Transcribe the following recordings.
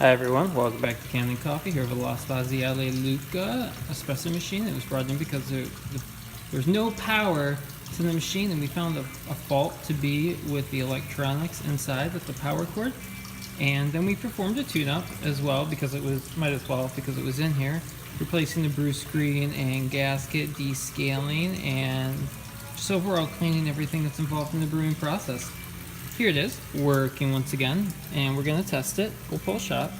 Hi everyone, welcome back to Kanen Coffee here with the Spaziale Lucca espresso machine. It was brought in because there's no power to the machine, and we found a fault to be with the electronics inside with the power cord. And then we performed a tune-up as well because it was in here, replacing the brew screen and gasket, descaling, and just overall cleaning everything that's involved in the brewing process. Here it is, working once again, and we're going to test it. We'll pull a shot.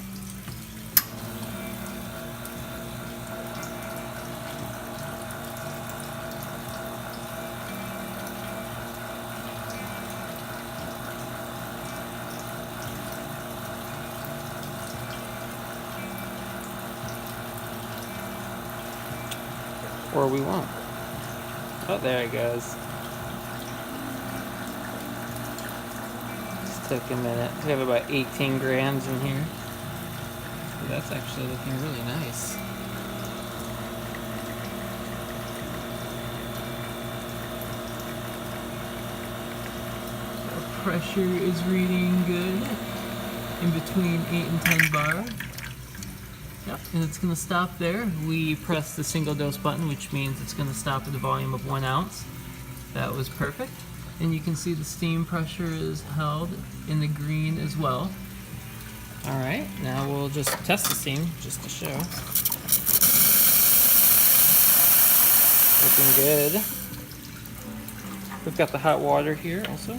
Or we won't. Oh, there it goes. Took a minute. We have about 18 grams in here. So that's actually looking really nice. Our pressure is reading good, in between 8 and 10 bar. Yep, and it's going to stop there. We press the single dose button, which means it's going to stop at the volume of 1 ounce. That was perfect. And you can see the steam pressure is held in the green as well. Alright, now we'll just test the steam just to show. Looking good. We've got the hot water here also.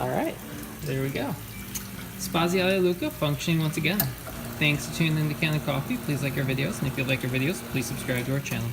Alright, there we go. Spaziale Lucca functioning once again. Thanks for tuning in to Kanen Coffee. Please like our videos, and if you like our videos, please subscribe to our channel.